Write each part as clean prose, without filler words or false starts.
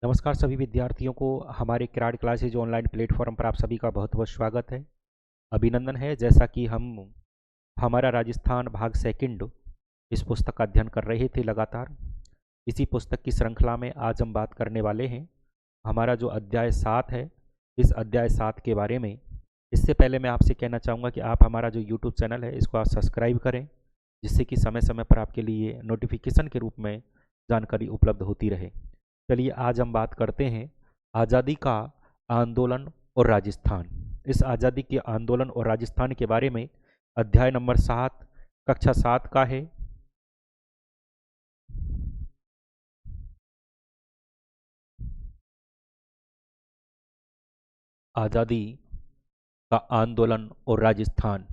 नमस्कार सभी विद्यार्थियों को हमारे किराड क्लासेज ऑनलाइन प्लेटफॉर्म पर आप सभी का बहुत बहुत स्वागत है। अभिनंदन है। जैसा कि हम हमारा राजस्थान भाग सेकंड इस पुस्तक का अध्ययन कर रहे थे लगातार, इसी पुस्तक की श्रृंखला में आज हम बात करने वाले हैं हमारा जो अध्याय 7 है, इस अध्याय 7 के बारे में। इससे पहले मैं आपसे कहना चाहूँगा कि आप हमारा जो यूट्यूब चैनल है इसको आप सब्सक्राइब करें, जिससे कि समय समय पर आपके लिए नोटिफिकेशन के रूप में जानकारी उपलब्ध होती रहे। चलिए आज हम बात करते हैं आज़ादी का आंदोलन और राजस्थान। इस आज़ादी के आंदोलन और राजस्थान के बारे में अध्याय नंबर 7 कक्षा 7 का है। आज़ादी का आंदोलन और राजस्थान।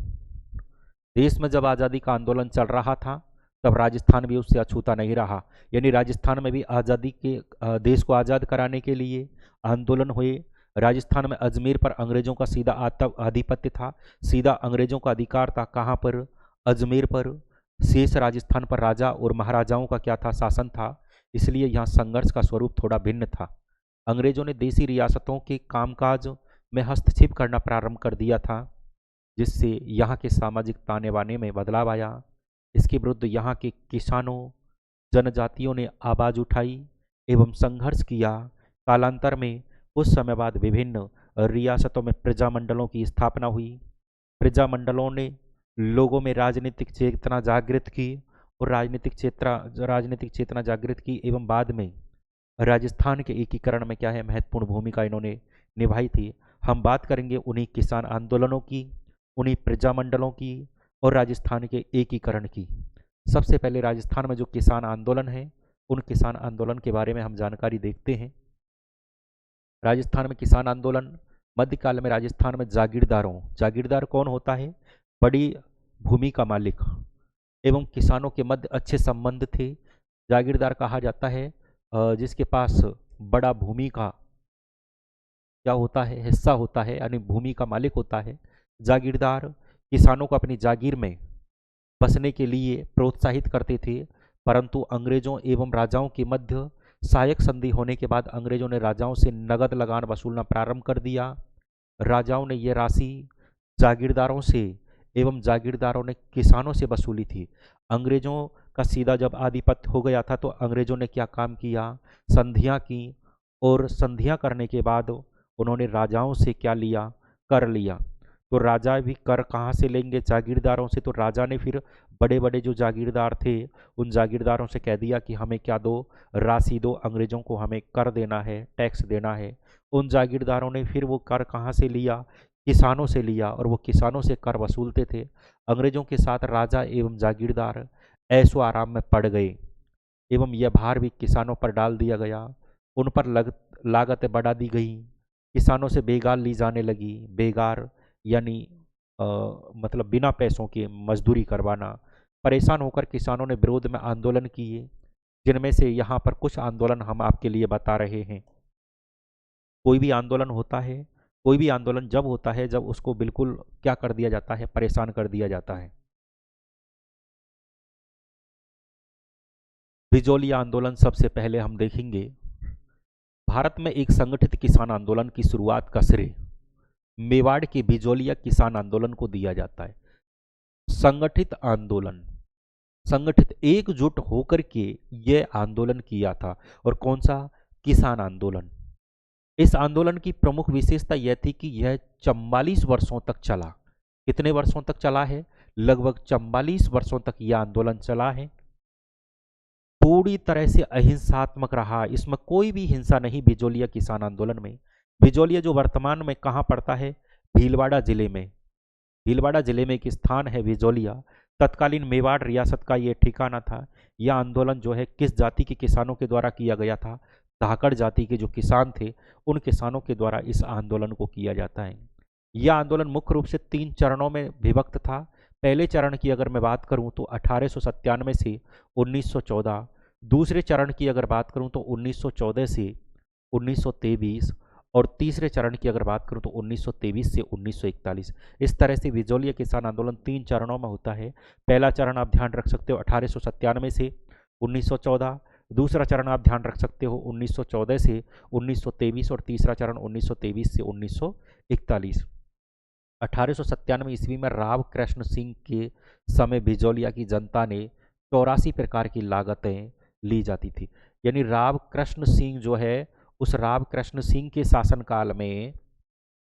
देश में जब आज़ादी का आंदोलन चल रहा था तब राजस्थान भी उससे अछूता नहीं रहा। यानी राजस्थान में भी आज़ादी के देश को आज़ाद कराने के लिए आंदोलन हुए। राजस्थान में अजमेर पर अंग्रेजों का सीधा आधिपत्य था, सीधा अंग्रेजों का अधिकार था। कहाँ पर? अजमेर पर। शेष राजस्थान पर राजा और महाराजाओं का क्या था? शासन था। इसलिए यहाँ संघर्ष का स्वरूप थोड़ा भिन्न था। अंग्रेजों ने देसी रियासतों के कामकाज में हस्तक्षेप करना प्रारंभ कर दिया था, जिससे यहाँ के सामाजिक ताने बाने में बदलाव आया। इसके विरुद्ध यहाँ के किसानों, जनजातियों ने आवाज़ उठाई एवं संघर्ष किया। कालांतर में कुछ समय बाद विभिन्न रियासतों में प्रजामंडलों की स्थापना हुई। प्रजामंडलों ने लोगों में राजनीतिक चेतना जागृत की और राजनीतिक चेतना जागृत की एवं बाद में राजस्थान के एकीकरण में क्या है, महत्वपूर्ण भूमिका इन्होंने निभाई थी। हम बात करेंगे उन्हीं किसान आंदोलनों की, उन्हीं प्रजामंडलों की और राजस्थान के एकीकरण की। सबसे पहले राजस्थान में जो किसान आंदोलन है, उन किसान आंदोलन के बारे में हम जानकारी देखते हैं। राजस्थान में किसान आंदोलन मध्यकाल में राजस्थान में जागीरदार कौन होता है? बड़ी भूमि का मालिक एवं किसानों के मध्य अच्छे संबंध थे। जागीरदार कहा जाता है जिसके पास बड़ा भूमि का क्या होता है, हिस्सा होता है, यानी भूमि का मालिक होता है। जागीरदार किसानों को अपनी जागीर में बसने के लिए प्रोत्साहित करते थे, परंतु अंग्रेजों एवं राजाओं के मध्य सहायक संधि होने के बाद अंग्रेजों ने राजाओं से नगद लगान वसूलना प्रारंभ कर दिया। राजाओं ने यह राशि जागीरदारों से एवं जागीरदारों ने किसानों से वसूली थी। अंग्रेजों का सीधा जब आधिपत्य हो गया था तो अंग्रेजों ने क्या काम किया? संधियां की, और संधियां करने के बाद उन्होंने राजाओं से क्या लिया? कर लिया। तो राजा भी कर कहाँ से लेंगे? जागीरदारों से। तो राजा ने फिर बड़े बड़े जो जागीरदार थे उन जागीरदारों से कह दिया कि हमें क्या दो? राशि दो, अंग्रेजों को हमें कर देना है, टैक्स देना है। उन जागीरदारों ने फिर वो कर कहाँ से लिया? किसानों से लिया, और वो किसानों से कर वसूलते थे। अंग्रेजों के साथ राजा एवं जागीरदार ऐशो आराम में पड़ गए एवं यह भार भी किसानों पर डाल दिया गया। उन पर लागत बढ़ा दी गई। किसानों से बेगार ली जाने लगी। बेगार यानी मतलब बिना पैसों के मजदूरी करवाना। परेशान होकर किसानों ने विरोध में आंदोलन किए, जिनमें से यहाँ पर कुछ आंदोलन हम आपके लिए बता रहे हैं। कोई भी आंदोलन होता है, कोई भी आंदोलन जब होता है जब उसको बिल्कुल क्या कर दिया जाता है? परेशान कर दिया जाता है। बिजोलिया आंदोलन सबसे पहले हम देखेंगे। भारत में एक संगठित किसान आंदोलन की शुरुआत का श्रेय मेवाड़ के बिजोलिया किसान आंदोलन को दिया जाता है। संगठित आंदोलन, संगठित एकजुट होकर के यह आंदोलन किया था। और कौन सा? किसान आंदोलन। इस आंदोलन की प्रमुख विशेषता यह थी कि यह 44 वर्षों तक चला। कितने वर्षों तक चला है? लगभग 44 वर्षों तक यह आंदोलन चला है। पूरी तरह से अहिंसात्मक रहा, इसमें कोई भी हिंसा नहीं। बिजोलिया किसान आंदोलन में, बिजोलिया जो वर्तमान में कहाँ पड़ता है? भीलवाड़ा जिले में। भीलवाड़ा जिले में एक स्थान है बिजोलिया। तत्कालीन मेवाड़ रियासत का ये ठिकाना था। यह आंदोलन जो है किस जाति के किसानों के द्वारा किया गया था? धाकड़ जाति के जो किसान थे उन किसानों के द्वारा इस आंदोलन को किया जाता है। यह आंदोलन मुख्य रूप से 3 चरणों में विभक्त था। पहले चरण की अगर मैं बात करूं तो 1897 से 1914। दूसरे चरण की अगर बात करूं तो 1914 से 1923, और तीसरे चरण की अगर बात करूं तो 1923 से 1941। इस तरह से बिजोलिया किसान आंदोलन 3 चरणों में होता है। पहला चरण आप ध्यान रख सकते हो 1897 से 1914, दूसरा चरण आप ध्यान रख सकते हो 1914 से 1923 और तीसरा चरण 1923 से 1941। 1897 ईस्वी में राव कृष्ण सिंह के समय बिजौलिया की जनता ने 84 प्रकार की लागतें ली जाती थी। यानी राव कृष्ण सिंह जो है, उस राव कृष्ण सिंह के शासनकाल में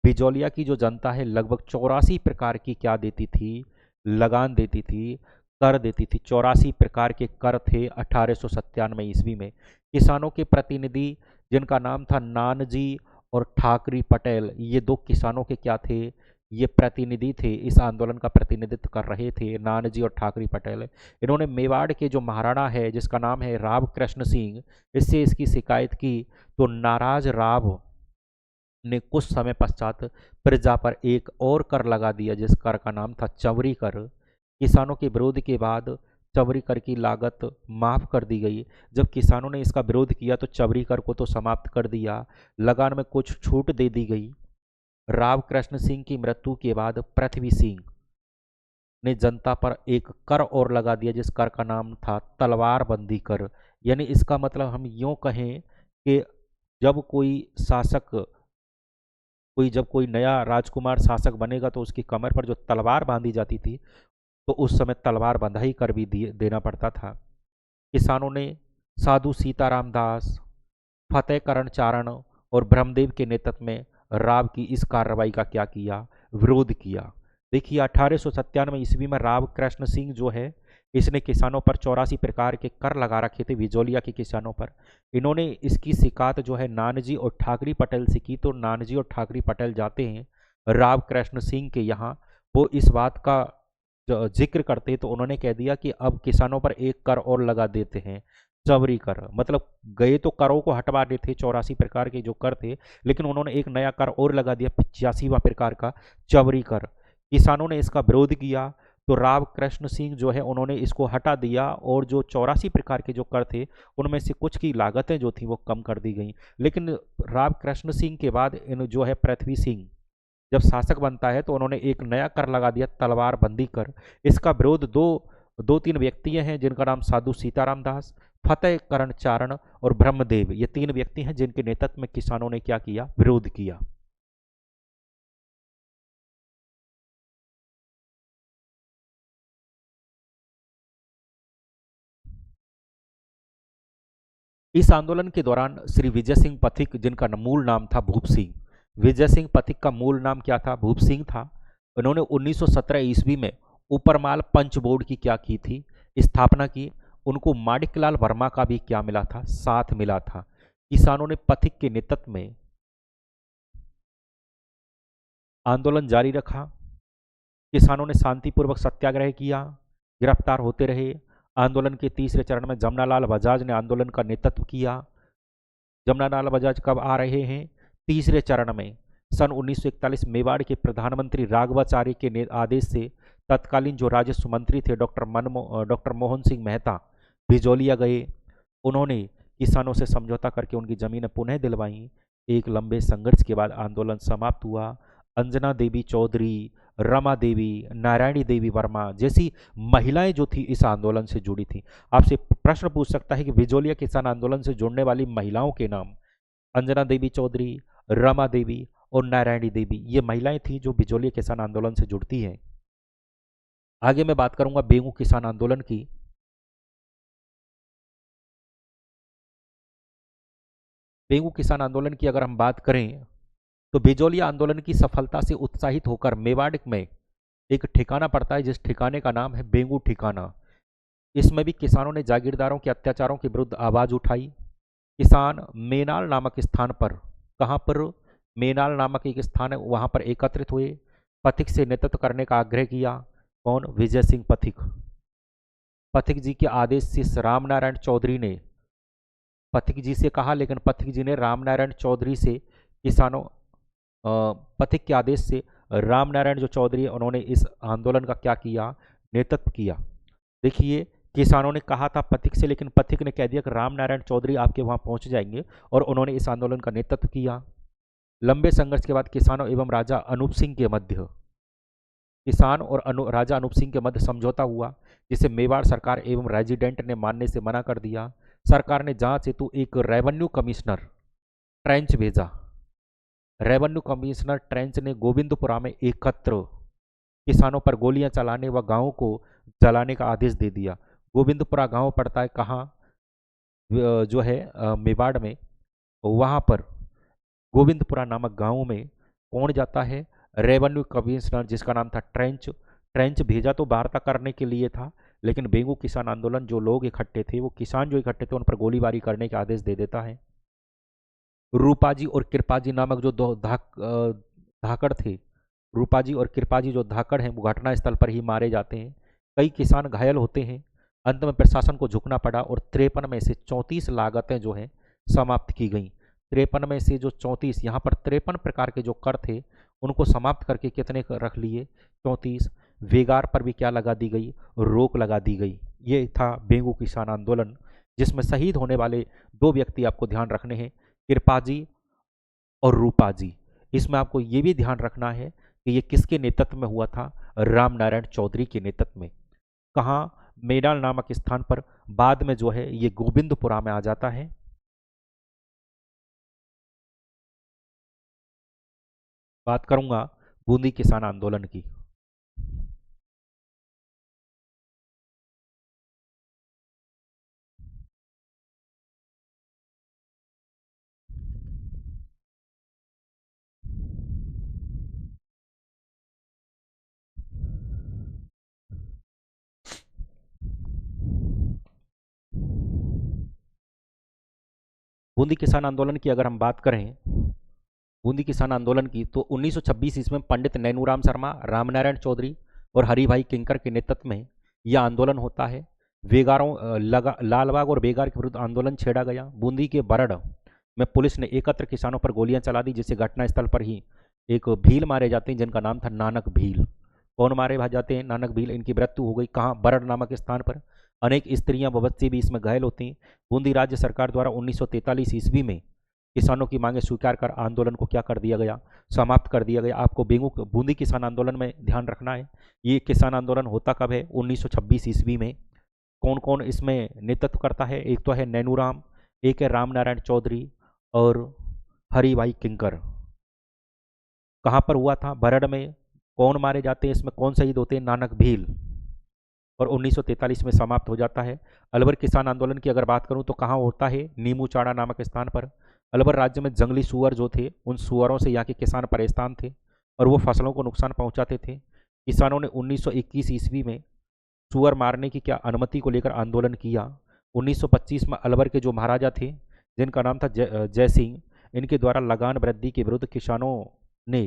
बिजौलिया की जो जनता है लगभग 84 प्रकार की क्या देती थी, लगान देती थी, कर देती थी। 84 प्रकार के कर थे 1897 ईस्वी में। किसानों के प्रतिनिधि जिनका नाम था नानजी और ठाकरी पटेल, ये दो किसानों के क्या थे, ये प्रतिनिधि थे, इस आंदोलन का प्रतिनिधित्व कर रहे थे नानजी और ठाकरी पटेल। इन्होंने मेवाड़ के जो महाराणा है जिसका नाम है राव कृष्ण सिंह, इससे इसकी शिकायत की तो नाराज राव ने कुछ समय पश्चात प्रजा पर एक और कर लगा दिया जिस कर का नाम था चवरी कर। किसानों के विरोध के बाद चवरी कर की लागत माफ कर दी गई। जब किसानों ने इसका विरोध किया तो चवरी कर को तो समाप्त कर दिया, लगान में कुछ छूट दे दी गई। राव कृष्ण सिंह की मृत्यु के बाद पृथ्वी सिंह ने जनता पर एक कर और लगा दिया जिस कर का नाम था तलवार बंदी कर। यानी इसका मतलब हम यूं कहें कि जब कोई शासक जब कोई नया राजकुमार शासक बनेगा तो उसकी कमर पर जो तलवार बांधी जाती थी, तो उस समय तलवार बंधाई कर भी देना पड़ता था। किसानों ने साधु सीताराम दास, फतेह करण चारण और ब्रह्मदेव के नेतृत्व में राव की इस कार्रवाई का क्या किया, विरोध किया। देखिए 1897 ईस्वी में राव कृष्ण सिंह जो है, इसने किसानों पर 84 प्रकार के कर लगा रखे थे बिजौलिया के किसानों पर। इन्होंने इसकी शिकायत जो है नानजी और ठाकरी पटेल से की, तो नानजी और ठाकरी पटेल जाते हैं राव कृष्ण सिंह के यहाँ, वो इस बात का जिक्र करते तो उन्होंने कह दिया कि अब किसानों पर एक कर और लगा देते हैं, चवरी कर। मतलब गए तो करों को हटवा देते थे 84 प्रकार के जो कर थे, लेकिन उन्होंने एक नया कर और लगा दिया 85वां प्रकार का चवरी कर। किसानों ने इसका विरोध किया तो राव कृष्ण सिंह जो है उन्होंने इसको हटा दिया और जो 84 प्रकार के जो कर थे उनमें से कुछ की लागतें जो थी वो कम कर दी गई। लेकिन राव कृष्ण सिंह के बाद इन जो है पृथ्वी सिंह जब शासक बनता है तो उन्होंने एक नया कर लगा दिया तलवार बंदी कर। इसका विरोध दो तीन व्यक्ति हैं जिनका नाम साधु सीताराम दास, फतेह करण चारण और ब्रह्मदेव, ये तीन व्यक्ति हैं जिनके नेतृत्व में किसानों ने क्या किया, विरोध किया। इस आंदोलन के दौरान श्री विजय सिंह पथिक, जिनका मूल नाम था भूप सिंह, विजय सिंह पथिक का मूल नाम क्या था, भूप सिंह था। उन्होंने 1917 ईस्वी में ऊपरमाल पंच बोर्ड की क्या की थी, स्थापना की। उनको माणिकलाल वर्मा का भी क्या मिला था, साथ मिला था। किसानों ने पथिक के नेतृत्व में आंदोलन जारी रखा। किसानों ने शांतिपूर्वक सत्याग्रह किया, गिरफ्तार होते रहे। आंदोलन के तीसरे चरण में जमनालाल बजाज ने आंदोलन का नेतृत्व किया। जमनालाल बजाज कब आ रहे हैं, तीसरे चरण में। सन 1941 मेवाड़ के प्रधानमंत्री राघवाचार्य के आदेश से तत्कालीन जो राजस्व मंत्री थे डॉक्टर मोहन सिंह मेहता बिजौलिया गए। उन्होंने किसानों से समझौता करके उनकी जमीनें पुनः दिलवाई। एक लंबे संघर्ष के बाद आंदोलन समाप्त हुआ। अंजना देवी चौधरी, रमा देवी, नारायणी देवी वर्मा जैसी महिलाएं जो थी इस आंदोलन से जुड़ी थी। आपसे प्रश्न पूछ सकता है कि बिजौलिया किसान आंदोलन से जुड़ने वाली महिलाओं के नाम, अंजना देवी चौधरी, रमा देवी और नारायणी देवी, ये महिलाएं थी जो बिजौलिया किसान आंदोलन से जुड़ती हैं। आगे मैं बात करूंगा बेंगू किसान आंदोलन की। बेंगू किसान आंदोलन की अगर हम बात करें तो बिजौलिया आंदोलन की सफलता से उत्साहित होकर मेवाड़ में एक ठिकाना पड़ता है जिस ठिकाने का नाम है बेंगू ठिकाना। इसमें भी किसानों ने जागीरदारों के अत्याचारों के विरुद्ध आवाज उठाई। किसान मेनाल नामक स्थान पर, कहाँ पर, मेनाल नामक एक स्थान है, वहां पर एकत्रित हुए। पथिक से नेतृत्व करने का आग्रह किया। कौन, विजय सिंह पथिक। पथिक जी के आदेश से रामनारायण चौधरी ने पथिक जी से कहा, लेकिन पथिक जी ने रामनारायण चौधरी से किसानों पथिक के आदेश से रामनारायण जो चौधरी है उन्होंने इस आंदोलन का क्या किया, नेतृत्व किया। देखिए किसानों ने कहा था पथिक से, लेकिन पथिक ने कह दिया कि रामनारायण चौधरी आपके वहां पहुंच जाएंगे, और उन्होंने इस आंदोलन का नेतृत्व किया। लंबे संघर्ष के बाद किसानों एवं राजा अनूप सिंह के मध्य, किसान और राजा अनूप सिंह के मध्य समझौता हुआ, जिसे मेवाड़ सरकार एवं रेजिडेंट ने मानने से मना कर दिया। सरकार ने जांच हेतु एक रेवेन्यू कमिश्नर ट्रेंच भेजा। रेवेन्यू कमिश्नर ट्रेंच ने गोविंदपुरा में एकत्र किसानों पर गोलियां चलाने व गांवों को जलाने का आदेश दे दिया। गोविंदपुरा गांव पड़ता है कहाँ, जो है मेवाड़ में। वहां पर गोविंदपुरा नामक गांव में कौन जाता है, रेवेन्यू कमिश्नर जिसका नाम था ट्रेंच। ट्रेंच भेजा तो वार्ता करने के लिए था, लेकिन बेंगू किसान आंदोलन जो लोग इकट्ठे थे, वो किसान जो इकट्ठे थे, उन पर गोलीबारी करने के आदेश दे देता है। रूपाजी और कृपाजी नामक जो दो धाकड़ थे, रूपाजी और कृपाजी जो धाकड़ हैं, वो घटनास्थल पर ही मारे जाते हैं। कई किसान घायल होते हैं। अंत में प्रशासन को झुकना पड़ा और 53 में से 34 लागतें जो हैं समाप्त की गई। 53 में से जो 34, यहाँ पर 53 प्रकार के जो कर थे उनको समाप्त करके कितने रख लिए, 34। वेगार पर भी क्या लगा दी गई, रोक लगा दी गई। ये था बेंगू किसान आंदोलन, जिसमें शहीद होने वाले 2 व्यक्ति आपको ध्यान रखने हैं, कृपाजी और रूपाजी। इसमें आपको ये भी ध्यान रखना है कि ये किसके नेतृत्व में हुआ था, राम नारायण चौधरी के नेतृत्व में। कहाँ, मेडाल नामक स्थान पर। बाद में जो है ये गोविंदपुरा में आ जाता है। बात करूंगा बूंदी किसान आंदोलन की। बूंदी किसान आंदोलन की अगर हम बात करें, बूंदी किसान आंदोलन की, तो 1926 ईस्वी में पंडित नैनूराम शर्मा, रामनारायण चौधरी और हरिभाई किंकर के नेतृत्व में यह आंदोलन होता है। बेगारों लालबाग और बेगार के विरुद्ध आंदोलन छेड़ा गया। बूंदी के बरड़ में पुलिस ने एकत्र किसानों पर गोलियां चला दी, जिससे घटनास्थल पर ही एक भील मारे जाते हैं जिनका नाम था नानक भील। कौन मारे भाग जाते हैं, नानक भील। इनकी मृत्यु हो गई कहाँ, बरड़ नामक स्थान पर। अनेक स्त्रियां व बच्चे भी इसमें घायल होते हैं। बूंदी राज्य सरकार द्वारा 1943 ईस्वी में किसानों की मांगे स्वीकार कर आंदोलन को क्या कर दिया गया, समाप्त कर दिया गया। आपको बूंदी किसान आंदोलन में ध्यान रखना है, ये किसान आंदोलन होता कब है, 1926 ईस्वी में। कौन कौन इसमें नेतृत्व करता है, एक तो है नैनूराम, एक है राम नारायण चौधरी और हरिभाई किंकर। कहाँ पर हुआ था, बरड़ में। कौन मारे जाते हैं इसमें, कौन शहीद होते हैं, नानक भील। और 1943 में समाप्त हो जाता है। अलवर किसान आंदोलन की अगर बात करूं तो कहाँ होता है, नीमूचाड़ा नामक स्थान पर। अलवर राज्य में जंगली सुअर जो थे, उन सुअरों से यहाँ के किसान परेशान थे और वो फसलों को नुकसान पहुंचाते थे। किसानों ने 1921 ईस्वी में सुअर मारने की क्या अनुमति को लेकर आंदोलन किया। 1925 में अलवर के जो महाराजा थे, जिनका नाम था जय सिंह, इनके द्वारा लगान वृद्धि के विरुद्ध किसानों ने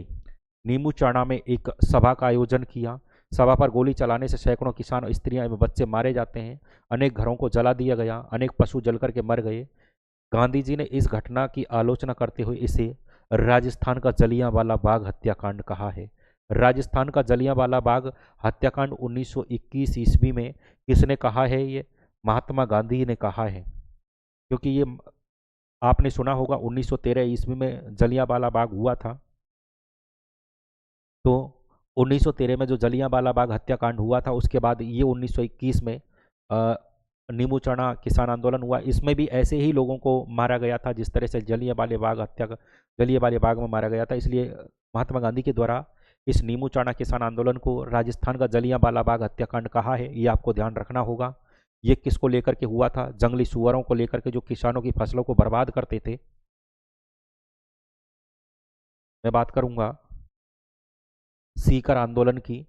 नीमूचाड़ा में एक सभा का आयोजन किया। सभा पर गोली चलाने से सैकड़ों किसान, स्त्रियां एवं बच्चे मारे जाते हैं। अनेक घरों को जला दिया गया, अनेक पशु जलकर के मर गए। गांधी जी ने इस घटना की आलोचना करते हुए इसे राजस्थान का जलियांवाला बाग हत्याकांड कहा है। राजस्थान का जलियांवाला बाग हत्याकांड 1921 ईस्वी में किसने कहा है, ये महात्मा गांधी ने कहा है। क्योंकि ये आपने सुना होगा 1913 ईस्वी में जलियांवाला बाग हुआ था। तो 1913 में जो जलियांवाला बाग हत्याकांड हुआ था, उसके बाद ये 1921 में नीमूचाड़ा किसान आंदोलन हुआ। इसमें भी ऐसे ही लोगों को मारा गया था जिस तरह से जलियांवाले बाग में मारा गया था। इसलिए महात्मा गांधी के द्वारा इस नीमूचाड़ा किसान आंदोलन को राजस्थान का जलियांवाला बाग हत्याकांड कहा है। ये आपको ध्यान रखना होगा। ये किसको लेकर के हुआ था, जंगली सुअरों को लेकर के, जो किसानों की फसलों को बर्बाद करते थे। मैं बात करूंगा सीकर आंदोलन की।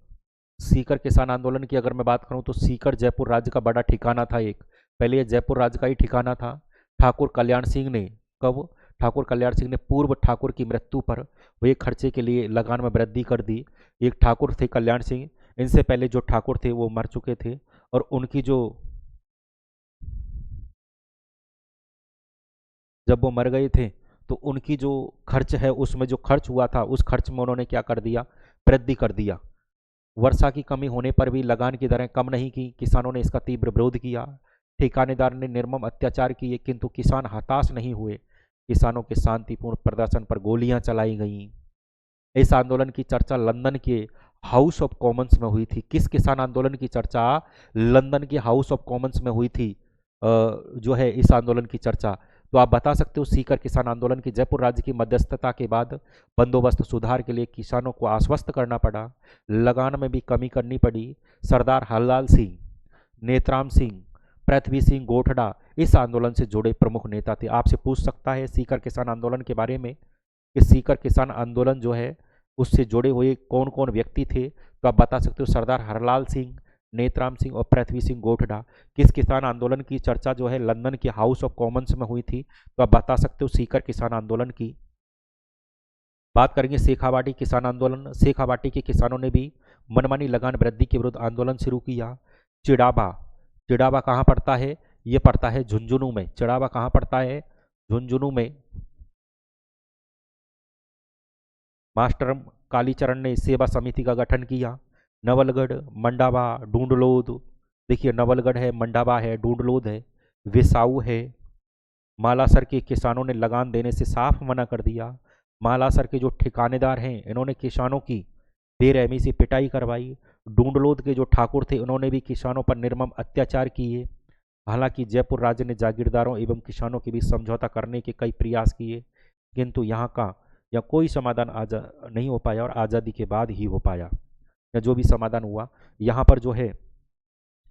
सीकर किसान आंदोलन की अगर मैं बात करूं तो सीकर जयपुर राज्य का बड़ा ठिकाना था एक। पहले ये जयपुर राज्य का ही ठिकाना था। ठाकुर कल्याण सिंह ने, कब, ठाकुर कल्याण सिंह ने पूर्व ठाकुर की मृत्यु पर हुए खर्चे के लिए लगान में वृद्धि कर दी। एक ठाकुर थे कल्याण सिंह, इनसे पहले जो ठाकुर थे वो मर चुके थे और उनकी जो, जब वो मर गए थे तो उनकी जो खर्च है, उसमें जो खर्च हुआ था उस खर्च में उन्होंने क्या कर दिया, वृद्धि कर दिया। वर्षा की कमी होने पर भी लगान की दरें कम नहीं की। किसानों ने इसका तीव्र विरोध किया। ठेकेदार ने निर्मम अत्याचार किए, किंतु किसान हताश नहीं हुए। किसानों के शांतिपूर्ण प्रदर्शन पर गोलियां चलाई गईं। इस आंदोलन की चर्चा लंदन के हाउस ऑफ कॉमन्स में हुई थी। किस किसान आंदोलन की चर्चा लंदन के हाउस ऑफ कॉमन्स में हुई थी, जो है इस आंदोलन की चर्चा, तो आप बता सकते हो सीकर किसान आंदोलन की जयपुर राज्य की मध्यस्थता के बाद बंदोबस्त सुधार के लिए किसानों को आश्वस्त करना पड़ा, लगान में भी कमी करनी पड़ी। सरदार हरलाल सिंह, नेतराम सिंह, पृथ्वी सिंह गोठड़ा इस आंदोलन से जुड़े प्रमुख नेता थे। आपसे पूछ सकता है सीकर किसान आंदोलन के बारे में कि सीकर किसान आंदोलन जो है उससे जुड़े हुए कौन कौन व्यक्ति थे, तो आप बता सकते हो सरदार हरलाल सिंह, नेतराम सिंह और पृथ्वी सिंह गोठड़ा। किस किसान आंदोलन की चर्चा जो है लंदन के हाउस ऑफ कॉमन्स में हुई थी, तो आप बता सकते हो सीकर किसान आंदोलन की। बात करेंगे शेखावाटी किसान आंदोलन। शेखावाटी के किसानों ने भी मनमानी लगान वृद्धि के विरुद्ध आंदोलन शुरू किया। चिड़ावा, चिड़ावा कहाँ पड़ता है, ये पड़ता है झुंझुनू में। चिड़ावा कहाँ पड़ता है, झुंझुनू में। मास्टर कालीचरण ने सेवा समिति का गठन किया। नवलगढ़, मंडावा, ढूंढलोद, देखिए नवलगढ़ है, मंडावा है, ढूंढलोद है, विसाऊ है। मालासर के किसानों ने लगान देने से साफ मना कर दिया। मालासर के जो ठिकानेदार हैं इन्होंने किसानों की बेरहमी से पिटाई करवाई। ढूंढलोद के जो ठाकुर थे उन्होंने भी किसानों पर निर्मम अत्याचार किए। हालांकि जयपुर राज्य ने जागीरदारों एवं किसानों के बीच समझौता करने के कई प्रयास किए, किंतु यहाँ का या कोई समाधान नहीं हो पाया और आज़ादी के बाद ही हो पाया। या जो भी समाधान हुआ यहाँ पर जो है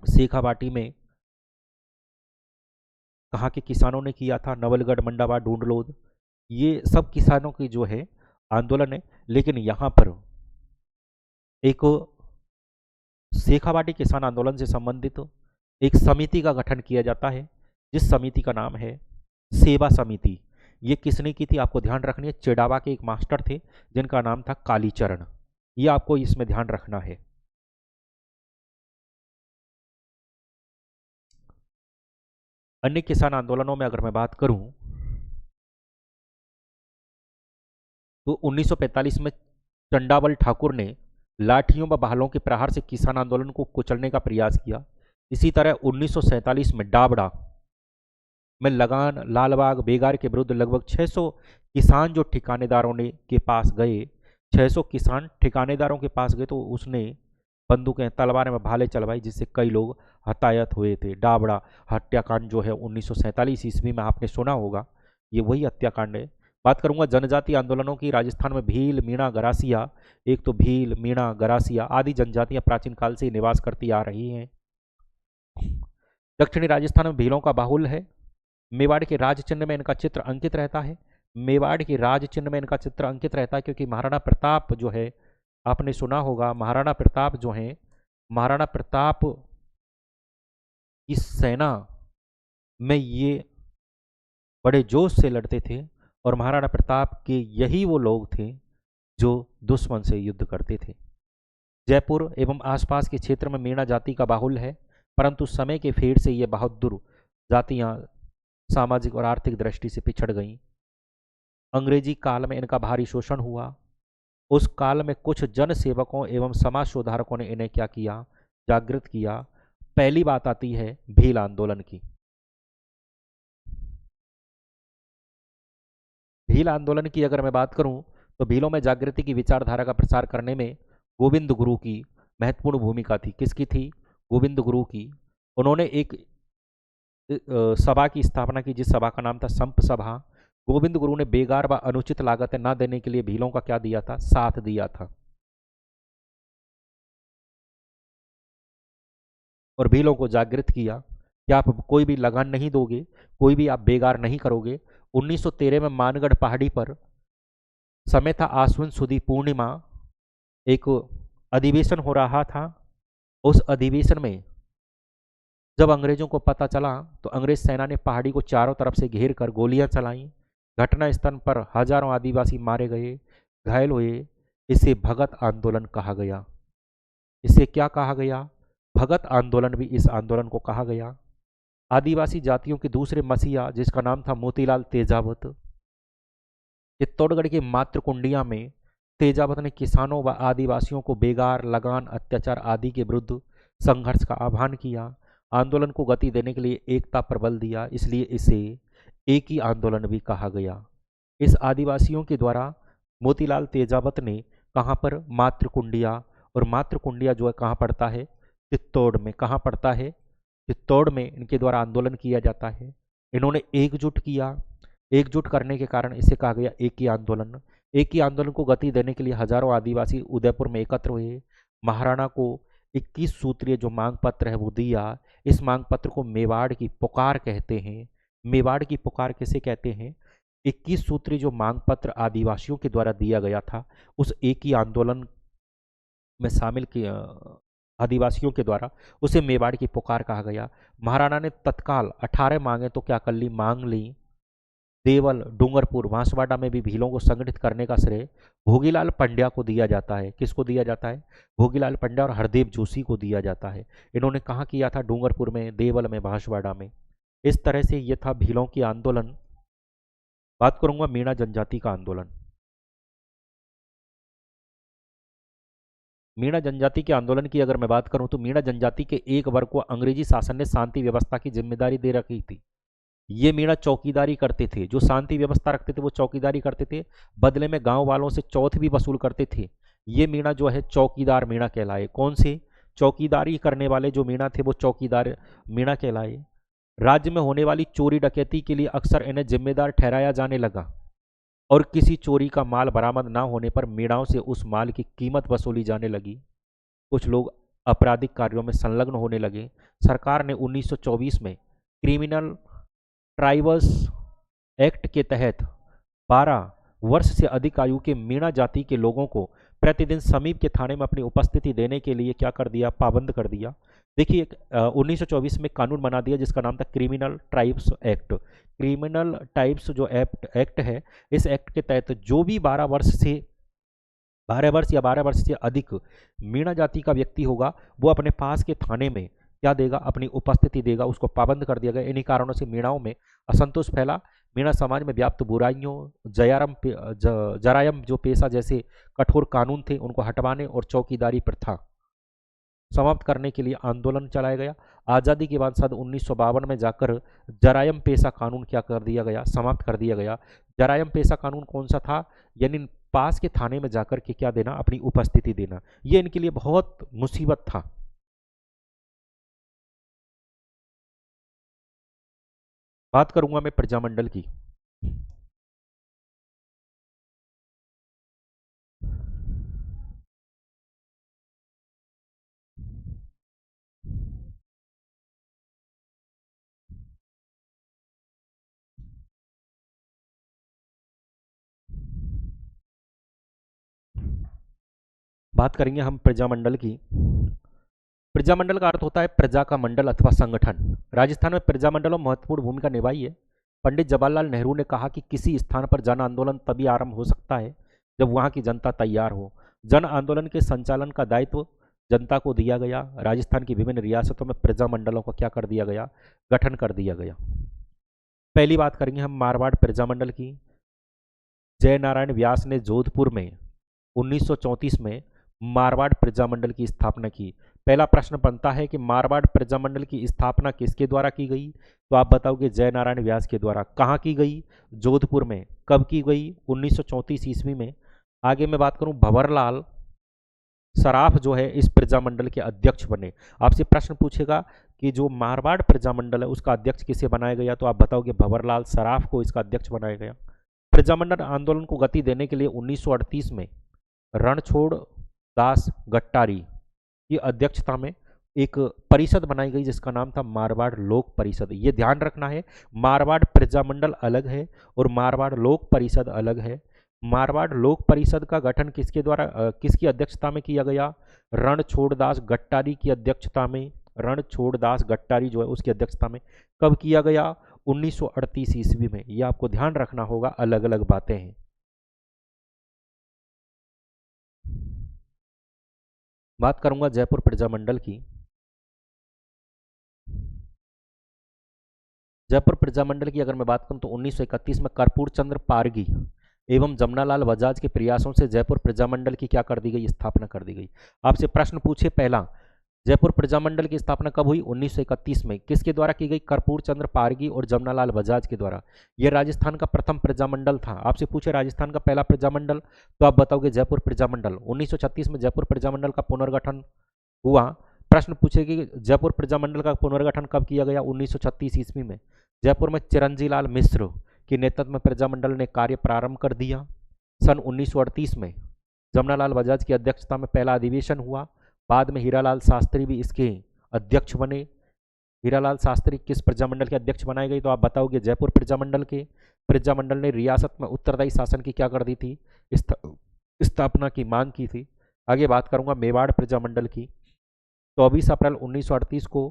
शेखावाटी में कहाँ के किसानों ने किया था, नवलगढ़, मंडावा, ढूंढलोद, ये सब किसानों की जो है आंदोलन है। लेकिन यहाँ पर एक शेखावाटी किसान आंदोलन से संबंधित एक समिति का गठन किया जाता है, जिस समिति का नाम है सेवा समिति। ये किसने की थी आपको ध्यान रखनी है, चिड़ावा के एक मास्टर थे जिनका नाम था कालीचरण, ये आपको इसमें ध्यान रखना है। अन्य किसान आंदोलनों में अगर मैं बात करूं तो 1945 में चंडावल ठाकुर ने लाठियों व बहालों के प्रहार से किसान आंदोलन को कुचलने का प्रयास किया। इसी तरह 1947 में डाबड़ा में लगान, लालबाग, बेगार के विरुद्ध लगभग 600 किसान जो ठिकानेदारों ने के पास गए, 600 किसान ठिकानेदारों के पास गए तो उसने बंदूकें, तलवारें में भाले चलवाई, जिससे कई लोग हताहत हुए थे। डाबड़ा हत्याकांड जो है 1947 ईस्वी में आपने सुना होगा, ये वही हत्याकांड है। बात करूंगा जनजातीय आंदोलनों की। राजस्थान में भील, मीणा, गरासिया, एक तो भील, मीणा, गरासिया आदि जनजातियां प्राचीन काल से निवास करती आ रही हैं। दक्षिणी राजस्थान में भीलों का बाहुल्य है। मेवाड़ के राज चिन्ह में इनका चित्र अंकित रहता है। मेवाड़ के राज चिन्ह में इनका चित्र अंकित रहता है क्योंकि महाराणा प्रताप जो है आपने सुना होगा, महाराणा प्रताप जो है, महाराणा प्रताप की सेना में ये बड़े जोश से लड़ते थे और महाराणा प्रताप के यही वो लोग थे जो दुश्मन से युद्ध करते थे। जयपुर एवं आसपास के क्षेत्र में मीणा जाति का बाहुल्य है, परंतु समय के फेर से ये बहादुर जातियां सामाजिक और आर्थिक दृष्टि से पिछड़ गईं। अंग्रेजी काल में इनका भारी शोषण हुआ। उस काल में कुछ जन सेवकों एवं समाज सुधारकों ने इन्हें क्या किया, जागृत किया। पहली बात आती है भील आंदोलन की। भील आंदोलन की अगर मैं बात करूं तो भीलों में जागृति की विचारधारा का प्रसार करने में गोविंद गुरु की महत्वपूर्ण भूमिका थी। किसकी थी, गोविंद गुरु की। उन्होंने एक सभा की स्थापना की जिस सभा का नाम था संप सभा। गोविंद गुरु ने बेगार व अनुचित लागतें न देने के लिए भीलों का क्या दिया था, साथ दिया था और भीलों को जागृत किया कि आप कोई भी लगान नहीं दोगे, कोई भी आप बेगार नहीं करोगे। 1913 में मानगढ़ पहाड़ी पर समय था आश्विन सुदी पूर्णिमा, एक अधिवेशन हो रहा था। उस अधिवेशन में जब अंग्रेजों को पता चला तो अंग्रेज सेना ने पहाड़ी को चारों तरफ से घेर कर गोलियां चलाईं। घटना स्थल पर हजारों आदिवासी मारे गए, घायल हुए। इसे भगत आंदोलन कहा गया। इसे क्या कहा गया, भगत आंदोलन भी इस आंदोलन को कहा गया। आदिवासी जातियों के दूसरे मसीहा जिसका नाम था मोतीलाल तेजावत, चित्तौड़गढ़ के मातृकुंडिया में तेजावत ने किसानों व आदिवासियों को बेगार, लगान, अत्याचार आदि के विरुद्ध संघर्ष का आह्वान किया। आंदोलन को गति देने के लिए एकता पर बल दिया, इसलिए इसे एक ही आंदोलन भी कहा गया। इस आदिवासियों के द्वारा मोतीलाल तेजावत ने कहाँ पर, मातृकुंडिया, और मातृकुंडिया जो है कहाँ पड़ता है, चित्तौड़ में। कहाँ पड़ता है, चित्तौड़ में इनके द्वारा आंदोलन किया जाता है। इन्होंने एकजुट किया, एकजुट करने के कारण इसे कहा गया एक ही आंदोलन। एक ही आंदोलन को गति देने के लिए हजारों आदिवासी उदयपुर में एकत्र हुए। महाराणा को 21 सूत्रीय जो मांग पत्र है वो दिया। इस मांग पत्र को मेवाड़ की पुकार कहते हैं। मेवाड़ की पुकार किसे कहते हैं? 21 सूत्री जो मांग पत्र आदिवासियों के द्वारा दिया गया था, उस एक ही आंदोलन में शामिल किया आदिवासियों के द्वारा, उसे मेवाड़ की पुकार कहा गया। महाराणा ने तत्काल 18 मांगे तो क्या कर ली, मांग ली। देवल, डूंगरपुर, बांसवाड़ा में भी भीलों को संगठित करने का श्रेय भोगीलाल पंड्या को दिया जाता है। किसको दिया जाता है? भोगीलाल पंड्या और हरदेव जोशी को दिया जाता है। इन्होंने कहाँ किया था? डूंगरपुर में, देवल में, बांसवाड़ा में। इस तरह से ये था भीलों की आंदोलन। बात करूंगा मीणा जनजाति का आंदोलन। मीणा जनजाति के आंदोलन की अगर मैं बात करूं तो मीणा जनजाति के एक वर्ग को अंग्रेजी शासन ने शांति व्यवस्था की जिम्मेदारी दे रखी थी। ये मीणा चौकीदारी करते थे, जो शांति व्यवस्था रखते थे वो चौकीदारी करते थे, बदले में गांव वालों से चौथ भी वसूल करते थे। ये मीणा जो है चौकीदार मीणा कहलाए। कौन से? चौकीदारी करने वाले जो मीणा थे वो चौकीदार मीणा कहलाए। राज्य में होने वाली चोरी डकैती के लिए अक्सर इन्हें जिम्मेदार ठहराया जाने लगा और किसी चोरी का माल बरामद न होने पर मीणाओं से उस माल की कीमत वसूली जाने लगी। कुछ लोग आपराधिक कार्यों में संलग्न होने लगे। सरकार ने 1924 में क्रिमिनल ट्राइबल्स एक्ट के तहत 12 वर्ष से अधिक आयु के मीणा जाति के लोगों को प्रतिदिन समीप के थाने में अपनी उपस्थिति देने के लिए क्या कर दिया? पाबंद कर दिया। देखिए 1924 में कानून बना दिया जिसका नाम था criminal tribes act. Criminal types जो एक्ट है, इस एक्ट के तहत जो भी 12 वर्ष या 12 वर्ष से अधिक मीणा जाति का व्यक्ति होगा वो अपने पास के थाने में क्या देगा? अपनी उपस्थिति देगा। उसको पाबंद कर दिया गया। इन्हीं कारणों से मीणाओं में असंतोष फैला। मीणा समाज में व्याप्त बुराइयों, जरायम जो पेशा जैसे कठोर कानून थे उनको हटवाने और चौकीदारी प्रथा समाप्त करने के लिए आंदोलन चलाया गया। आज़ादी के बाद सन 1952 में जाकर जरायम पेशा कानून क्या कर दिया गया? समाप्त कर दिया गया। जरायम पेशा कानून कौन सा था? यानी पास के थाने में जाकर के क्या देना? अपनी उपस्थिति देना। ये इनके लिए बहुत मुसीबत था। बात करूंगा मैं प्रजामंडल की। बात करेंगे हम प्रजामंडल की। प्रजामंडल का अर्थ होता है प्रजा का मंडल अथवा संगठन। राजस्थान में प्रजामंडलों महत्वपूर्ण भूमिका निभाई है। पंडित जवाहरलाल नेहरू ने कहा कि किसी स्थान पर जन आंदोलन तभी आरंभ हो सकता है जब वहां की जनता तैयार हो। जन आंदोलन के संचालन का दायित्व जनता को दिया गया। राजस्थान की विभिन्न रियासतों में प्रजामंडलों का क्या कर दिया गया? गठन कर दिया गया। पहली बात करेंगे हम मारवाड़ प्रजामंडल की। जय नारायण व्यास ने जोधपुर में 1934 में मारवाड़ प्रजामंडल की स्थापना की। पहला प्रश्न बनता है कि मारवाड़ प्रजामंडल की स्थापना किसके द्वारा की गई? तो आप बताओगे जय नारायण व्यास के द्वारा। कहाँ की गई? जोधपुर में। कब की गई? 1934 ईस्वी में। आगे मैं बात करूं, भंवरलाल सराफ जो है इस प्रजामंडल के अध्यक्ष बने। आपसे प्रश्न पूछेगा कि जो मारवाड़ प्रजामंडल है उसका अध्यक्ष किसे बनाया गया? तो आप बताओगे भंवरलाल सराफ को इसका अध्यक्ष बनाया गया। प्रजामंडल आंदोलन को गति देने के लिए 1938 में रणछोड़ दास गट्टारी की अध्यक्षता में एक परिषद बनाई गई जिसका नाम था मारवाड़ लोक परिषद। ये ध्यान रखना है, मारवाड़ प्रजामंडल अलग है और मारवाड़ लोक परिषद अलग है। मारवाड़ लोक परिषद का गठन किसके द्वारा किसकी अध्यक्षता में किया गया? रणछोड़दास गट्टारी की अध्यक्षता में। रणछोड़दास गट्टारी जो है उसकी अध्यक्षता में। कब किया गया? 1938 ईस्वी में। यह आपको ध्यान रखना होगा, अलग अलग बातें हैं। बात करूंगा जयपुर प्रजामंडल की। जयपुर प्रजामंडल की अगर मैं बात करूं तो 1931 में कर्पूर चंद्र पारगी एवं जमनालाल बजाज के प्रयासों से जयपुर प्रजामंडल की क्या कर दी गई? स्थापना कर दी गई। आपसे प्रश्न पूछे पहला, जयपुर प्रजामंडल की स्थापना कब हुई? 1931 में। किसके द्वारा की गई? कर्पूर चंद्र पारगी और जमनालाल बजाज के द्वारा। यह राजस्थान का प्रथम प्रजामंडल था। आपसे पूछे राजस्थान का पहला प्रजामंडल, तो आप बताओगे जयपुर प्रजामंडल। 1936 में जयपुर प्रजामंडल का पुनर्गठन हुआ। प्रश्न पूछे कि जयपुर प्रजामंडल का पुनर्गठन कब किया गया? 1936 ईस्वी में। जयपुर में चिरंजीलाल मिश्र के नेतृत्व में प्रजामंडल ने कार्य प्रारंभ कर दिया। सन 1938 में जमनालाल बजाज की अध्यक्षता में पहला अधिवेशन हुआ। बाद में हीरालाल शास्त्री भी इसके अध्यक्ष बने। हीरालाल शास्त्री किस प्रजामंडल के अध्यक्ष बनाए गए? तो आप बताओगे जयपुर प्रजामंडल के। प्रजामंडल ने रियासत में उत्तरदायी शासन की क्या कर दी थी? स्थापना की मांग की थी। आगे बात करूंगा मेवाड़ प्रजामंडल की। 24 अप्रैल 1938 को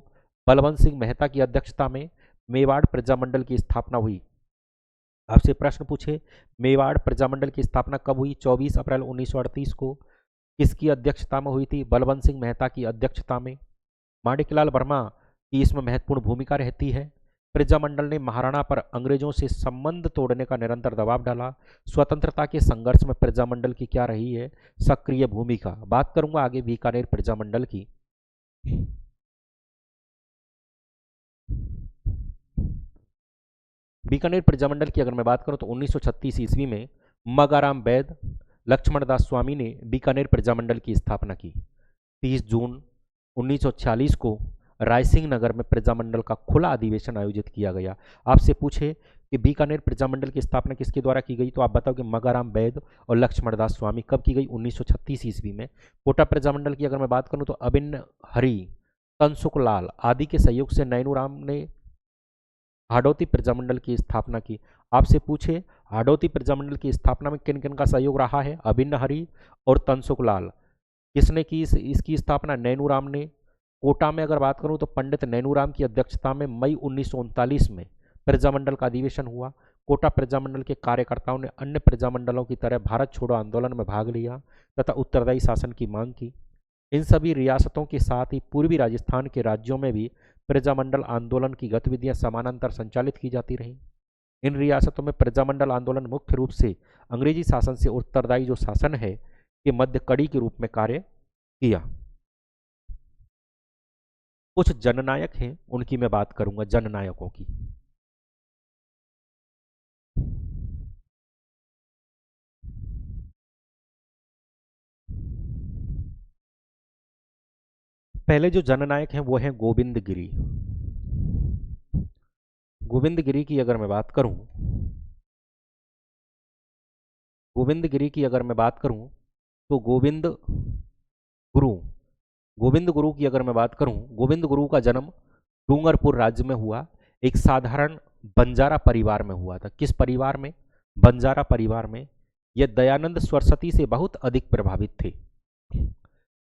बलवंत सिंह मेहता की अध्यक्षता में मेवाड़ प्रजामंडल की स्थापना हुई। आपसे प्रश्न पूछे मेवाड़ प्रजामंडल की स्थापना कब हुई? 24 अप्रैल 1938 को। किसकी अध्यक्षता में हुई थी? बलवंत सिंह मेहता की अध्यक्षता में। माणिकलाल वर्मा की इसमें महत्वपूर्ण भूमिका रहती है। प्रजामंडल ने महाराणा पर अंग्रेजों से संबंध तोड़ने का निरंतर दबाव डाला। स्वतंत्रता के संघर्ष में प्रजामंडल की क्या रही है? सक्रिय भूमिका। बात करूंगा आगे बीकानेर प्रजामंडल की। बीकानेर प्रजामंडल की अगर मैं बात करूं तो 1936 ईस्वी में मगाराम वैद लक्ष्मण दास स्वामी ने बीकानेर प्रजामंडल की स्थापना की। 30 जून 1946 को रायसिंह नगर में प्रजामंडल का खुला अधिवेशन आयोजित किया गया। आपसे पूछे कि बीकानेर प्रजामंडल की स्थापना किसके द्वारा की गई? तो आप बताओगे मगाराम वैद और लक्ष्मण दास स्वामी। कब की गई? 1936 ईस्वी में। कोटा प्रजामंडल की अगर मैं बात करूं तो अभिन्न हरि तनसुखलाल आदि के सहयोग से नैनूराम ने हाडोती प्रजामंडल की स्थापना की। आपसे पूछे हाडोती प्रजामंडल की स्थापना में किन किन का सहयोग रहा है? अभिन्न हरि और तनसुखलाल। किसने की इसकी स्थापना? नैनूराम ने। कोटा में अगर बात करूं तो पंडित नैनूराम की अध्यक्षता में मई 1939 में प्रजामंडल का अधिवेशन हुआ। कोटा प्रजामंडल के कार्यकर्ताओं ने अन्य प्रजामंडलों की तरह भारत छोड़ो आंदोलन में भाग लिया तथा उत्तरदायी शासन की मांग की। इन सभी रियासतों के साथ ही पूर्वी राजस्थान के राज्यों में भी प्रजामंडल आंदोलन की गतिविधियां समानांतर संचालित की जाती रहीं। इन रियासतों में प्रजामंडल आंदोलन मुख्य रूप से अंग्रेजी शासन से उत्तरदायी जो शासन है के मध्य कड़ी के रूप में कार्य किया। कुछ जननायक हैं उनकी मैं बात करूंगा, जननायकों की। पहले जो जननायक हैं वो हैं गोविंद गिरी। गोविंद गिरी की अगर मैं बात करूं, गोविंद गिरी की अगर मैं बात करूं तो गोविंद गुरु की अगर मैं बात करूं, गोविंद गुरु का जन्म डूंगरपुर राज्य में हुआ। एक साधारण बंजारा परिवार में हुआ था। किस परिवार में? बंजारा परिवार में। यह दयानंद सरस्वती से बहुत अधिक प्रभावित थे।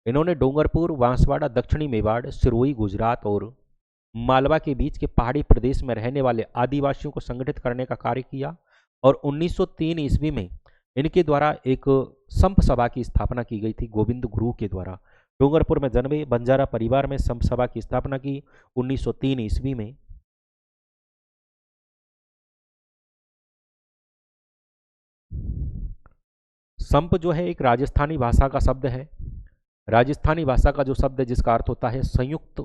इन्होंने डूंगरपुर, बांसवाड़ा, दक्षिणी मेवाड़, सिरोही गुजरात और मालवा के बीच के पहाड़ी प्रदेश में रहने वाले आदिवासियों को संगठित करने का कार्य किया और 1903 ईस्वी में इनके द्वारा एक संप सभा की स्थापना की गई थी गोविंद गुरु के द्वारा। डूंगरपुर में जन्मे, बंजारा परिवार में संप सभा की स्थापना की 1903 ईस्वी में। संप जो है एक राजस्थानी भाषा का शब्द है। राजस्थानी भाषा का जो शब्द है जिसका अर्थ होता है संयुक्त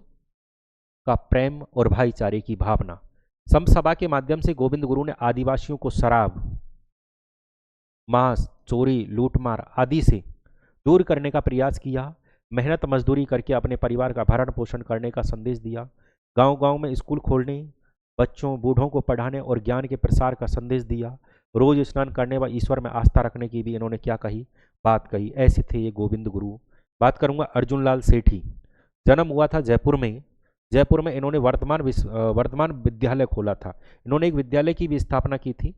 का प्रेम और भाईचारे की भावना। संप सभा के माध्यम से गोविंद गुरु ने आदिवासियों को शराब, मांस, चोरी, लूटमार आदि से दूर करने का प्रयास किया। मेहनत मजदूरी करके अपने परिवार का भरण पोषण करने का संदेश दिया। गांव-गांव में स्कूल खोलने, बच्चों बूढ़ों को पढ़ाने और ज्ञान के प्रसार का संदेश दिया। रोज स्नान करने व ईश्वर में आस्था रखने की भी इन्होंने क्या कही? बात कही। ऐसे थे ये गोविंद गुरु। बात करूंगा अर्जुन लाल सेठी। जन्म हुआ था जयपुर में। जयपुर में इन्होंने वर्तमान विद्यालय खोला था। इन्होंने एक विद्यालय की भी स्थापना की थी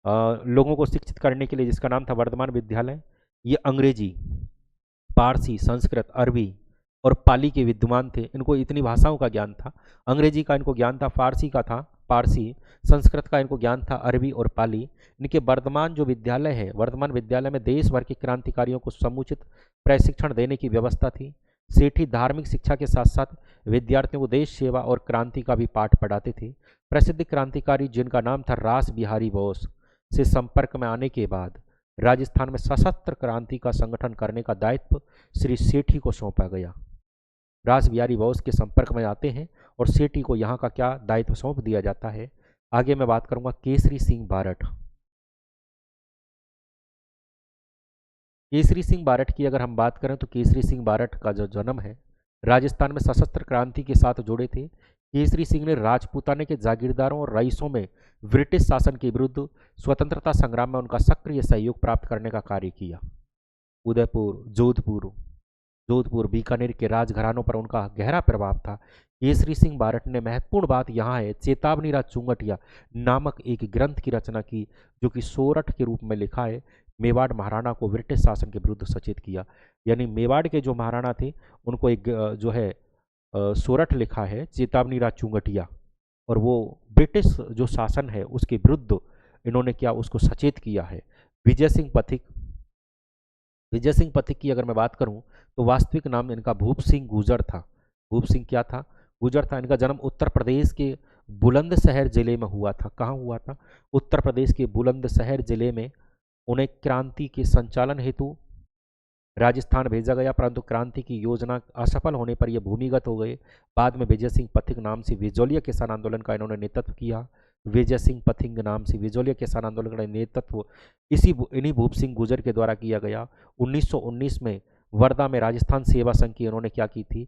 लोगों को शिक्षित करने के लिए, जिसका नाम था वर्तमान विद्यालय। ये अंग्रेजी, पारसी, संस्कृत, अरबी और पाली के विद्वान थे। इनको इतनी भाषाओं का ज्ञान था। अंग्रेजी का इनको ज्ञान था, फारसी का था, पारसी, संस्कृत का इनको ज्ञान था, अरबी और पाली। इनके वर्तमान जो विद्यालय है, वर्तमान विद्यालय में देश भर के क्रांतिकारियों को समुचित प्रशिक्षण देने की व्यवस्था थी। सेठी धार्मिक शिक्षा के साथ साथ विद्यार्थियों को देश सेवा और क्रांति का भी पाठ पढ़ाते थे। प्रसिद्ध क्रांतिकारी जिनका नाम था रास बिहारी बोस से संपर्क में आने के बाद राजस्थान में सशस्त्र क्रांति का संगठन करने का दायित्व श्री सेठी को सौंपा गया। रास बिहारी बोस के संपर्क में आते हैं और सेठी को यहाँ का क्या दायित्व सौंप दिया जाता है। आगे मैं बात करूंगा केसरी सिंह बारठ। केसरी सिंह बारठ की अगर हम बात करें तो केसरी सिंह बारठ का जो जन्म है राजस्थान में सशस्त्र क्रांति के साथ जुड़े थे। केसरी सिंह ने राजपूताने के जागीरदारों और रईसों में ब्रिटिश शासन के विरुद्ध स्वतंत्रता संग्राम में उनका सक्रिय सहयोग प्राप्त करने का कार्य किया। उदयपुर, जोधपुर, बीकानेर के राजघरानों पर उनका गहरा प्रभाव था। केसरी सिंह बारठ ने महत्वपूर्ण बात यहाँ है, चेतावनी राज चुंगटिया नामक एक ग्रंथ की रचना की, जो कि सोरठ के रूप में लिखा है। मेवाड़ महाराणा को ब्रिटिश शासन के विरुद्ध सचेत किया। यानी मेवाड़ के जो महाराणा थे उनको एक जो है सोरठ लिखा है, चेतावनी राज चुंगटिया, और वो ब्रिटिश जो शासन है उसके विरुद्ध इन्होंने क्या उसको सचेत किया है। विजय सिंह पथिक, की अगर मैं बात करूं तो वास्तविक नाम इनका भूप सिंह गुजर था। भूप सिंह क्या था? गुजर था। इनका जन्म उत्तर प्रदेश के बुलंदशहर जिले में हुआ था। कहाँ हुआ था? उत्तर प्रदेश के बुलंदशहर जिले में। उन्हें क्रांति के संचालन हेतु राजस्थान भेजा गया, परंतु क्रांति की योजना असफल होने पर यह भूमिगत हो गए। बाद में विजय सिंह पथिक नाम से विजोलिया किसान आंदोलन का इन्होंने नेतृत्व किया। विजय सिंह पथिक नाम से विजोलिया किसान आंदोलन का नेतृत्व इन्हीं भूप सिंह गुजर के द्वारा किया गया। 1919 में वर्धा में राजस्थान सेवा संघ की इन्होंने क्या की थी?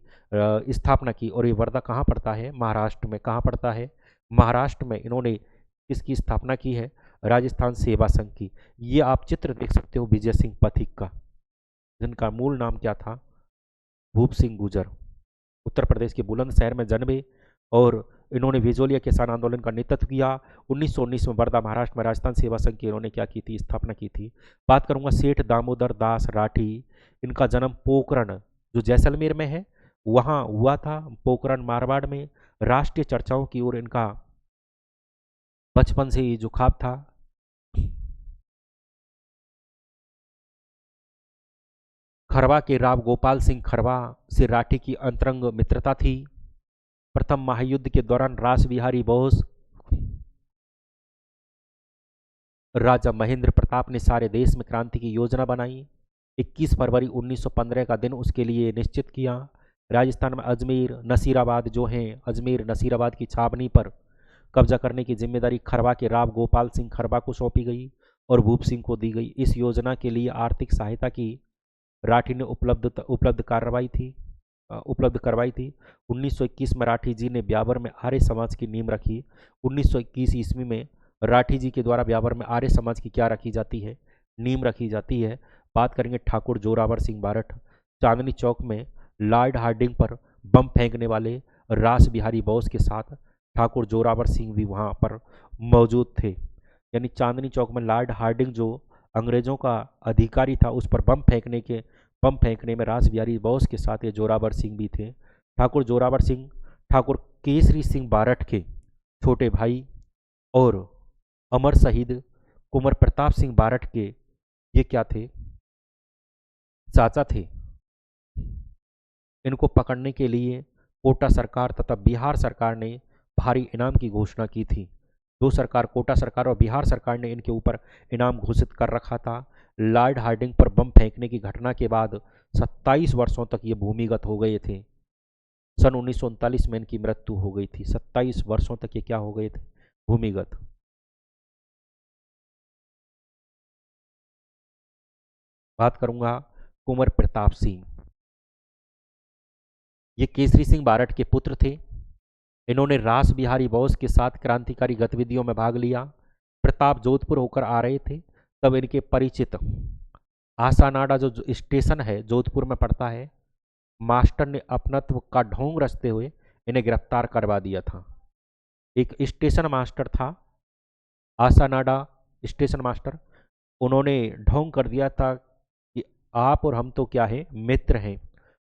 स्थापना की। और ये वर्धा कहाँ पड़ता है? महाराष्ट्र में। कहाँ पड़ता है? महाराष्ट्र में। इन्होंने किसकी स्थापना की है? राजस्थान सेवा संघ की। ये आप चित्र देख सकते हो विजय सिंह पथिक का, जिनका मूल नाम क्या था? भूप सिंह गुजर। उत्तर प्रदेश के बुलंदशहर में जन्मे और इन्होंने विजोलिया किसान आंदोलन का नेतृत्व किया। 1919 में वर्धा महाराष्ट्र में राजस्थान सेवा संघ की इन्होंने क्या की थी? स्थापना की थी। बात करूंगा सेठ दामोदर दास राठी। इनका जन्म पोखरण जो जैसलमेर में है वहां हुआ था। पोखरण मारवाड़ में। राष्ट्रीय चर्चाओं की ओर इनका बचपन से ही झुकाव था। खरवा के राव गोपाल सिंह खरवा से राठी की अंतरंग मित्रता थी। प्रथम महायुद्ध के दौरान रास बिहारी बोस, राजा महेंद्र प्रताप ने सारे देश में क्रांति की योजना बनाई। 21 फरवरी 1915 का दिन उसके लिए निश्चित किया। राजस्थान में अजमेर नसीराबाद जो हैं, अजमेर नसीराबाद की छावनी पर कब्जा करने की जिम्मेदारी खरवा के राव गोपाल सिंह खरवा को सौंपी गई और भूप सिंह को दी गई। इस योजना के लिए आर्थिक सहायता की राठी ने उपलब्ध करवाई थी। 1921 में राठी जी ने ब्यावर में आर्य समाज की नींव रखी। 1921 ईस्वी में राठी जी के द्वारा ब्यावर में आर्य समाज की क्या रखी जाती है? नींव रखी जाती है। बात करेंगे ठाकुर जोरावर सिंह बारठ। चांदनी चौक में लॉर्ड हार्डिंग पर बम फेंकने वाले रास बिहारी बोस के साथ ठाकुर जोरावर सिंह भी वहां पर मौजूद थे। यानी चांदनी चौक में लॉर्ड हार्डिंग जो अंग्रेजों का अधिकारी था उस पर बम फेंकने में रास बिहारी बोस के साथ ये जोरावर सिंह भी थे। ठाकुर जोरावर सिंह ठाकुर केसरी सिंह बारठ के छोटे भाई और अमर शहीद कुंवर प्रताप सिंह बारठ के ये क्या थे? चाचा थे। इनको पकड़ने के लिए कोटा सरकार तथा बिहार सरकार ने भारी इनाम की घोषणा की थी। दो सरकार, कोटा सरकार और बिहार सरकार ने इनके ऊपर इनाम घोषित कर रखा था। लॉर्ड हार्डिंग पर बम फेंकने की घटना के बाद 27 वर्षों तक ये भूमिगत हो गए थे। सन 1939 में इनकी मृत्यु हो गई थी। 27 वर्षों तक ये क्या हो गए थे? भूमिगत। बात करूंगा कुंवर प्रताप सिंह। ये केसरी सिंह बारठ के पुत्र थे। इन्होंने रास बिहारी बोस के साथ क्रांतिकारी गतिविधियों में भाग लिया। प्रताप जोधपुर होकर आ रहे थे तब इनके परिचित आसानाडा जो स्टेशन है जोधपुर में पड़ता है, मास्टर ने अपनत्व का ढोंग रचते हुए इन्हें गिरफ्तार करवा दिया था। एक स्टेशन मास्टर था आसानाडा स्टेशन मास्टर, उन्होंने ढोंग कर दिया था कि आप और हम तो क्या है, मित्र हैं,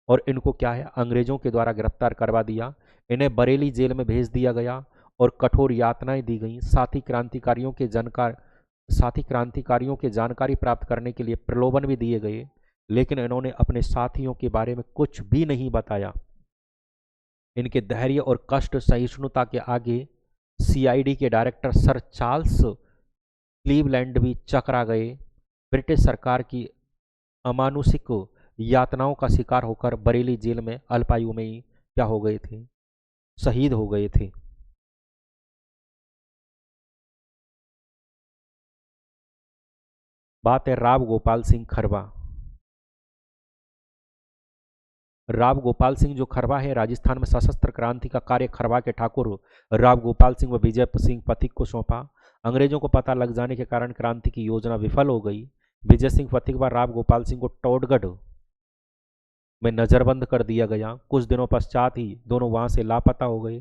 और इनको क्या है अंग्रेजों के द्वारा गिरफ्तार करवा दिया। इन्हें बरेली जेल में भेज दिया गया और कठोर यातनाएं दी गई। साथी क्रांतिकारियों के जानकारी प्राप्त करने के लिए प्रलोभन भी दिए गए, लेकिन इन्होंने अपने साथियों के बारे में कुछ भी नहीं बताया। इनके धैर्य और कष्ट सहिष्णुता के आगे सीआईडी के डायरेक्टर सर चार्ल्स क्लीवलैंड भी चकरा गए। ब्रिटिश सरकार की अमानुषिक यातनाओं का शिकार होकर बरेली जेल में अल्पायु में ही क्या हो गए थे? शहीद हो गए थे। बात है राव गोपाल सिंह खरवा। राव गोपाल सिंह जो खरवा है, राजस्थान में सशस्त्र क्रांति का कार्य खरवा के ठाकुर राव गोपाल सिंह व विजय सिंह पथिक को सौंपा। अंग्रेजों को पता लग जाने के कारण क्रांति की योजना विफल हो गई। विजय सिंह पथिक व राव गोपाल सिंह को टोडगढ़ में नजरबंद कर दिया गया। कुछ दिनों पश्चात ही दोनों वहां से लापता हो गए।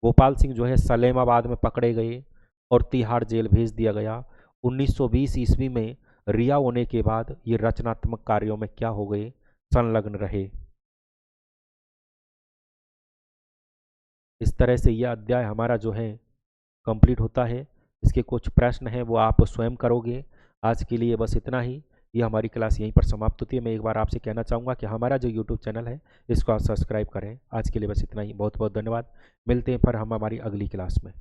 गोपाल सिंह जो है सलेमाबाद में पकड़े गए और तिहाड़ जेल भेज दिया गया। 1920 ईस्वी में रिहा होने के बाद ये रचनात्मक कार्यों में क्या हो गए, संलग्न रहे। इस तरह से यह अध्याय हमारा जो है कंप्लीट होता है। इसके कुछ प्रश्न हैं वो आप स्वयं करोगे। आज के लिए बस इतना ही। यह हमारी क्लास यहीं पर समाप्त होती है। मैं एक बार आपसे कहना चाहूँगा कि हमारा जो यूट्यूब चैनल है इसको आप सब्सक्राइब करें। आज के लिए बस इतना ही। बहुत बहुत धन्यवाद। मिलते हैं फिर हम हमारी अगली क्लास में।